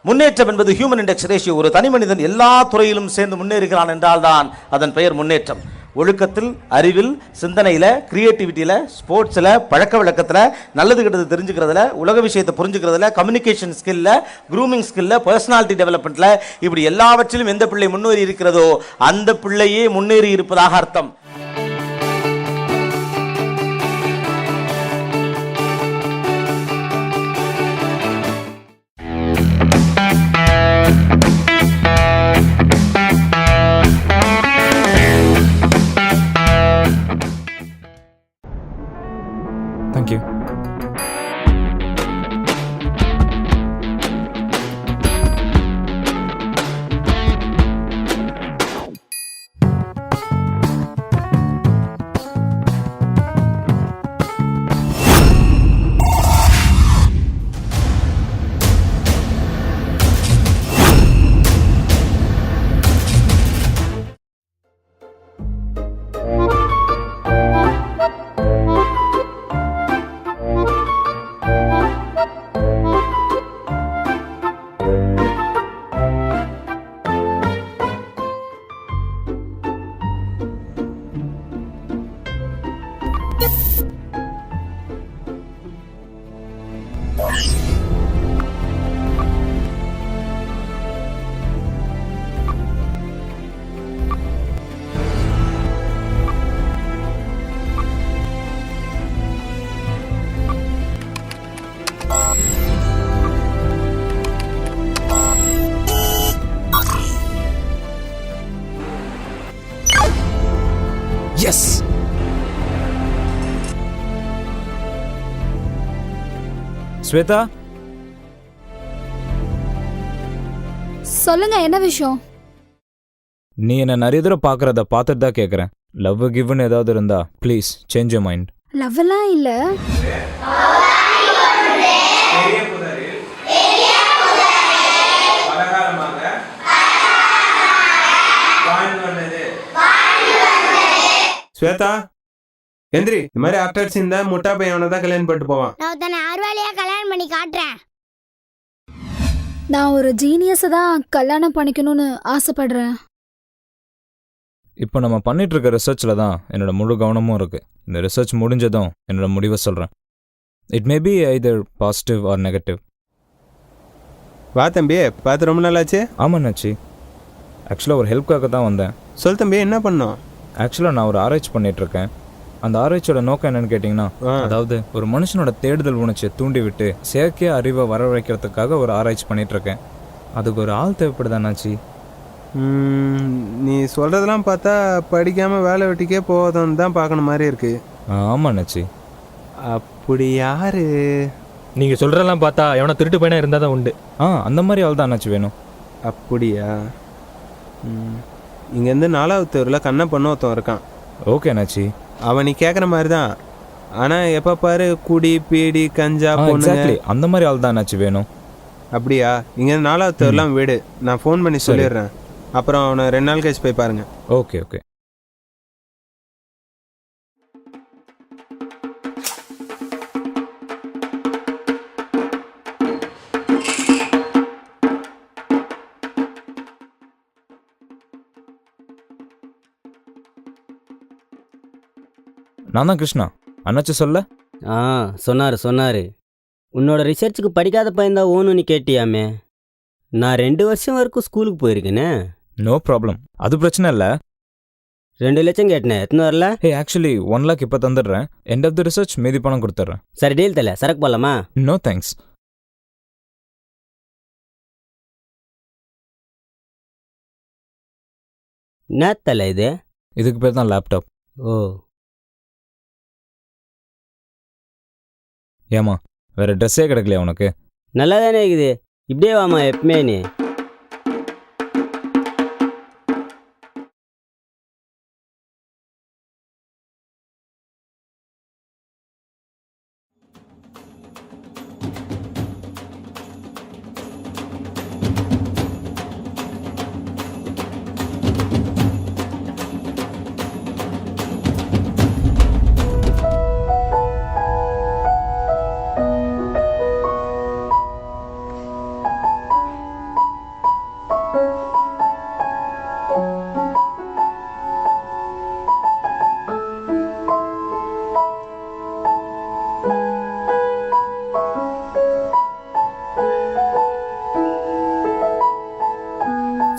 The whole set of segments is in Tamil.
முன்னேற்றம் என்பது ஹியூமன் இண்டெக்ஸ் ரேஷியோ. ஒரு தனி மனிதன் எல்லா துறையிலும் சேர்ந்து முன்னேறுகிறான் என்றால் தான் அதன் பெயர் முன்னேற்றம். ஒழுக்கத்தில், அறிவில், சிந்தனையில், கிரியேட்டிவிட்டியில், ஸ்போர்ட்ஸில், பழக்க வழக்கத்தில், நல்லது கெட்டது தெரிஞ்சுக்கிறதுல, உலக விஷயத்தை புரிஞ்சுக்கிறதுல, கம்யூனிகேஷன் ஸ்கில்ல, க்ரூமிங் ஸ்கில்ல, பர்சனாலிட்டி டெவலப்மெண்ட்டில், இப்படி எல்லாவற்றிலும் எந்த பிள்ளை முன்னேறி இருக்கிறதோ அந்த பிள்ளையே முன்னேறி இருப்பதாக அர்த்தம். Thank you. Yes. ஸ்வேதா, சொல்லுங்க, என்ன விஷயம்? நீ என்ன நிறைய தடவை பார்க்கறத பார்த்துட்டு தான் கேட்குறேன். லவ் கிவ்னு ஏதாவது இருந்தா please change your mind. Love எல்லாம் இல்ல. ஸ்வேதா, எந்திரி. இந்த மாதிரி ஆக்டர்ஸ் இந்த முட்டா பையனை தான் கல்யாணம் பண்ணிட்டு போவான். நான் தன்னை ஆர்வாலியா கல்யாணம் பண்ணி காட்டுறேன். நான் ஒரு ஜீனியஸை தான் கல்யாணம் பண்ணிக்கணும்னு ஆசைப்படுறேன். இப்போ நம்ம பண்ணிட்டு இருக்க ரிசர்ச்சில் தான் என்னோட முழு கவனமும் இருக்கு. இந்த ரிசர்ச் முடிஞ்சதும் என்னோட முடிவை சொல்கிறேன். It may be Hyder positive or negative. வா தம்பி, பார்த்து ரொம்ப நாளாச்சு. ஆமாம் நாச்சி, ஆக்சுவலாக ஒரு ஹெல்ப்காக தான் வந்தேன். சொல் தம்பி, என்ன பண்ணோம்? ஆக்சுவலாக நான் ஒரு ஆராய்ச்சி பண்ணிட்டு இருக்கேன். அந்த ஆராய்ச்சியோட நோக்கம் என்னன்னு கேட்டிங்கன்னா, அதாவது ஒரு மனுஷனோட தேடுதல் உணர்ச்சியை தூண்டி விட்டு செயற்கையாக அறிவை வரவழைக்கிறதுக்காக ஒரு ஆராய்ச்சி பண்ணிட்டு இருக்கேன். அதுக்கு ஒரு ஆள் தேவைப்படுதானாச்சி. நீ சொல்கிறதெல்லாம் பார்த்தா படிக்காமல் வேலை வெட்டிக்கே போவதுன்னு தான் பார்க்கணும் மாதிரி இருக்கு. ஆமாம் நாச்சி. அப்படி யாரு? நீங்கள் சொல்கிறதெல்லாம் பார்த்தா எவனை திருட்டு பையனாக இருந்தால் தான் உண்டு. அந்த மாதிரி ஆள் தான் அண்ணாச்சி வேணும். அப்படியா? இங்கேருந்து 4வது தெருவில் கண்ணப்பண்ண ஒருத்தன் இருக்கான். ஓகே அண்ணாச்சி. அவன் நீ கேட்குற மாதிரி தான். ஆனால் எப்போ பாரு குடி பீடி கஞ்சா பொண்ணு அந்த மாதிரி ஆள் தான் அண்ணாச்சி வேணும். அப்படியா? இங்கேருந்து 4வது தெருலாம் வீடு. நான் ஃபோன் பண்ணி சொல்லிடுறேன். அப்புறம் அவனை 2 நாள் கழிச்சு போய் பாருங்க. Okay okay. நான் தான் கிருஷ்ணா. அண்ணாச்சி சொல்ல. சொன்னார். உன்னோட ரிசர்ச்சுக்கு படிக்காத பையன்தான் ஓன்னு நீ கேட்டியாமே. நான் 2 வருஷம் வரைக்கும் ஸ்கூலுக்கு போயிருக்கேனே. நோ ப்ராப்ளம், அது பிரச்சனை இல்லை. 2 லட்சம் கேட்டேன், எத்தனை வரல? ஆக்சுவலி 1 lakh இப்போ தந்துடுறேன். எண்ட் ஆஃப் தி ரிசர்ச் மீதி பணம் கொடுத்துட்றேன். சரி, டீல் தல. சரக்கு போடலாமா? No thanks. என்ன தல இது? இதுக்கு பேர் தான் லேப்டாப். ஓ. ஏமா வேற ட்ரெஸ்ஸே கிடைக்கலையா உனக்கு? நல்லா தானே இருக்குது. இப்படியே வாமா எப்பவுமே நீ.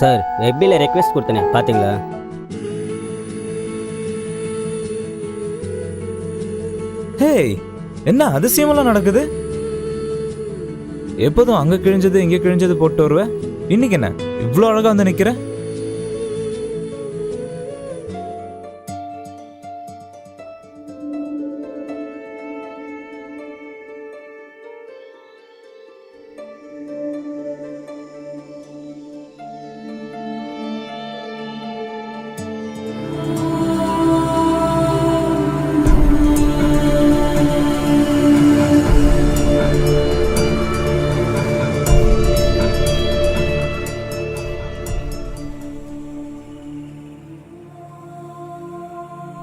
சார் வெப்பில் ரெக்வெஸ்ட் கொடுத்தனே பார்த்தீங்களா? ஹேய், என்ன அதிசயமெல்லாம் நடக்குது? எப்போதும் அங்க கிழிஞ்சது இங்க கிழிஞ்சது போட்டு வருவேன். இன்னைக்கு என்ன இவ்வளோ அழகா வந்து நிக்கிற?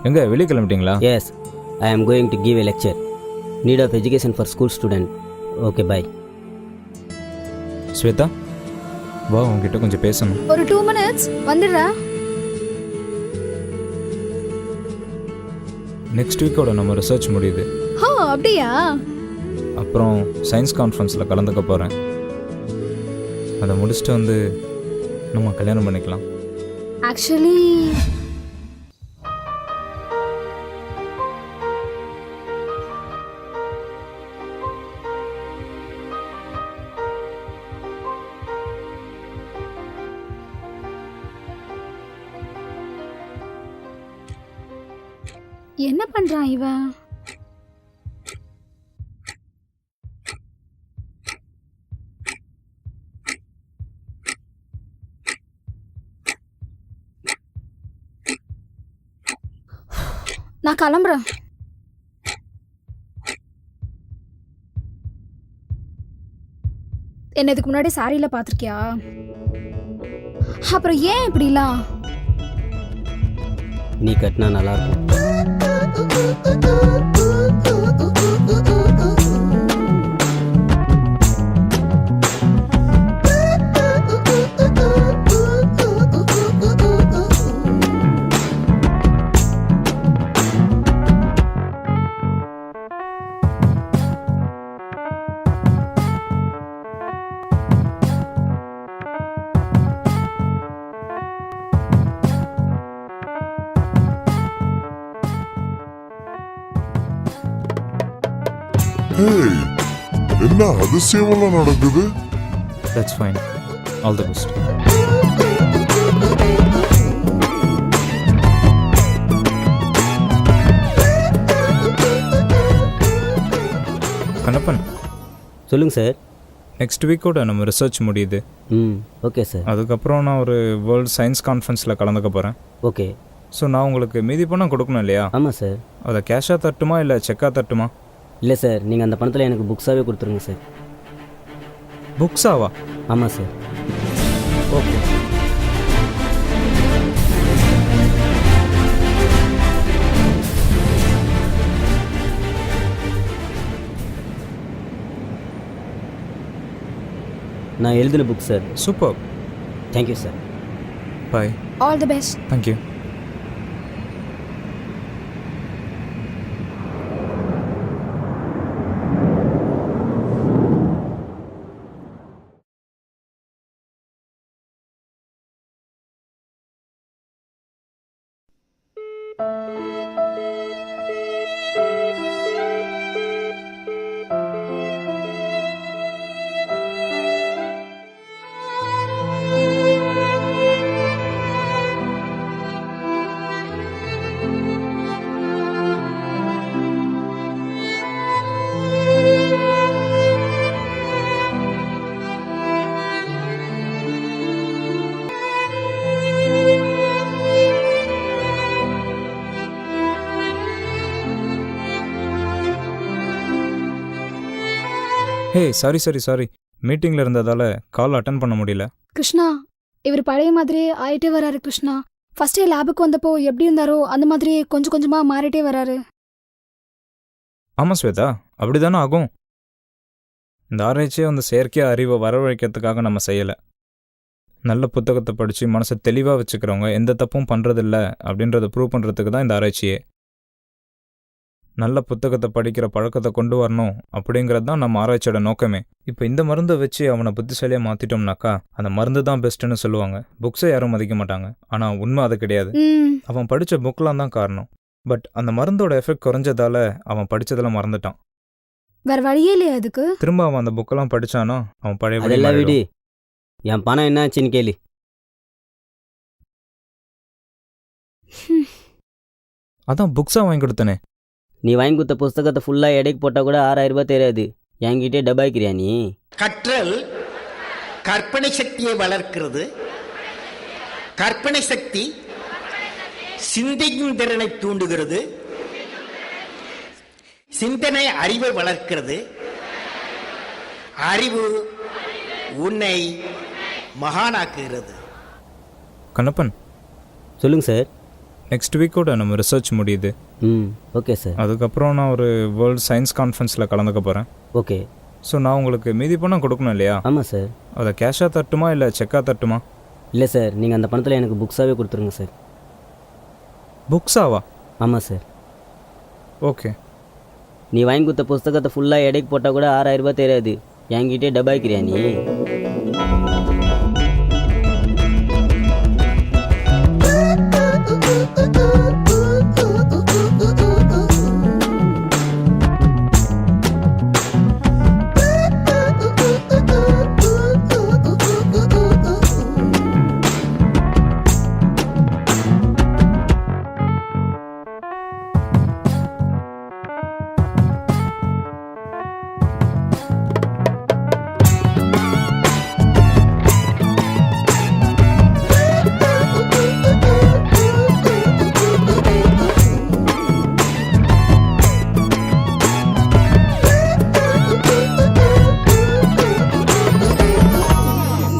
எங்க வெளியே கிளம்பிட்டீங்களா? Yes, I am going to give a lecture. Need of education for school student. Okay bye. Shweta, வா, உங்ககிட்ட கொஞ்சம் பேசணும். ஒரு 2 minutes வந்துடுறேன். நெக்ஸ்ட் வீக்கோட நம்ம ரிசர்ச் முடியுது. ஓ அப்படியா? அப்புறம் சயின்ஸ் கான்ஃபரன்ஸில் கலந்துக்க போகிறேன். அதை முடிச்சுட்டு வந்து நம்ம கல்யாணம் பண்ணிக்கலாம். ஆக்சுவலி என்ன பண்றான் இவன்? நான் கிளம்புறேன். என்ன இதுக்கு முன்னாடி சாரியில பாத்திருக்கியா? அப்புறம் ஏன் இப்படிலாம்? நீ கட்டினா நல்லாயிருக்கும். ஏய், என்ன அதிசயமெல்லாம் நடக்குது? That's fine. All the best. Kannappan, சொல்லுங்கள் சார். நெக்ஸ்ட் வீக்கோட நம்ம ரிசர்ச் முடியுது. Okay sir. அதுக்கப்புறம் நான் ஒரு வேர்ல்டு சயின்ஸ் கான்ஃபரன்ஸில் கலந்துக்க போகிறேன். ஓகே. ஸோ நான் உங்களுக்கு மீதி பணம் கொடுக்கணும் இல்லையா? ஆமாம் சார். அதை கேஷாக தட்டுமா இல்லை செக்காக தட்டுமா? இல்லை சார், நீங்கள் அந்த பணத்தில் எனக்கு புக்ஸாகவே கொடுத்துருங்க சார். புக்ஸாவா? ஆமாம் சார். ஓகே. நான் எழுதின book sir. Super. Thank you sir. Bye. All the best. Thank you. Hey, sorry மீட்டிங்கில் இருந்ததால் கால் அட்டன் பண்ண முடியல. கிருஷ்ணா, இவர் பழைய மாதிரியே ஆயிட்டே வராரு கிருஷ்ணா. ஃபர்ஸ்டே லேபுக்கு வந்தப்போ எப்படி இருந்தாரோ அந்த மாதிரியே கொஞ்சம் கொஞ்சமாக மாறிட்டே வராரு. ஆமாம் ஸ்வேதா, அப்படி தானே ஆகும். இந்த ஆராய்ச்சியை அந்த செயற்கை அறிவை வரவழைக்கிறதுக்காக நம்ம செய்யலை. நல்ல புத்தகத்தை படித்து மனசை தெளிவாக வச்சுக்கிறவங்க எந்த தப்பும் பண்ணுறதில்ல அப்படின்றத ப்ரூவ் பண்ணுறதுக்கு தான் இந்த ஆராய்ச்சியே. நல்ல புத்தகத்தை படிக்கிற பழக்கத்தை கொண்டு வரணும் அப்படிங்கிறது தான் நம்ம ஆராய்ச்சியோட நோக்கமே. இப்போ இந்த மருந்தை வச்சு அவனை புத்திசாலியாக மாற்றிட்டோம்னாக்கா அந்த மருந்து தான் பெஸ்ட்டுன்னு சொல்லுவாங்க. புக்ஸை யாரும் மதிக்க மாட்டாங்க. ஆனால் உண்மை அது கிடையாது. அவன் படித்த புக்கெலாம் தான் காரணம். பட் அந்த மருந்தோட எஃபெக்ட் குறைஞ்சதால அவன் படித்ததெல்லாம் மறந்துட்டான். வேற வழியே இல்லையா அதுக்கு? திரும்ப அவன் அந்த புக்கெல்லாம் படித்தானோ அவன் பழைய அதெல்லாம் விடு, என் பணம் என்ன ஆச்சுன்னு கேளு. அதான் புக்ஸாக வாங்கி கொடுத்தனே. நீ வாங்கி கொடுத்த புஸ்தகத்தை ஃபுல்லாக எடைக்கு போட்டால் கூட 6000 ரூபாய் தெரியாது. என்கிட்டே டபாய்க்கிறியா நீ? கற்றல் கற்பனை சக்தியை வளர்க்கிறது. கற்பனை சக்தி சிந்திக்கும் திறனை தூண்டுகிறது. சிந்தனை அறிவை வளர்க்கிறது. அறிவு உன்னை மகானாக்குகிறது. கண்ணப்பன், சொல்லுங்க சார். நெக்ஸ்ட் வீக்கோட நம்ம ரிசர்ச் முடியுது. Okay sir. அதுக்கப்புறம் நான் ஒரு வேர்ல்டு சயின்ஸ் கான்ஃபரன்ஸில் கலந்துக்க போகிறேன். ஓகே. ஸோ நான் உங்களுக்கு மீதி பணம் கொடுக்கணும் இல்லையா? ஆமாம் சார். அதை கேஷாக தட்டுமா இல்லை செக்காக தட்டுமா? இல்லை சார், நீங்கள் அந்த பணத்தில் எனக்கு புக்ஸாகவே கொடுத்துருங்க சார். புக்ஸாவா? ஆமாம் சார். ஓகே. நீ வாங்கி கொடுத்த புஸ்தகத்தை ஃபுல்லாக எடைக்கு போட்டால் கூட 6000 ரூபாய் தெரியாது. என்கிட்டே டபாய்க்கிறியா நீ?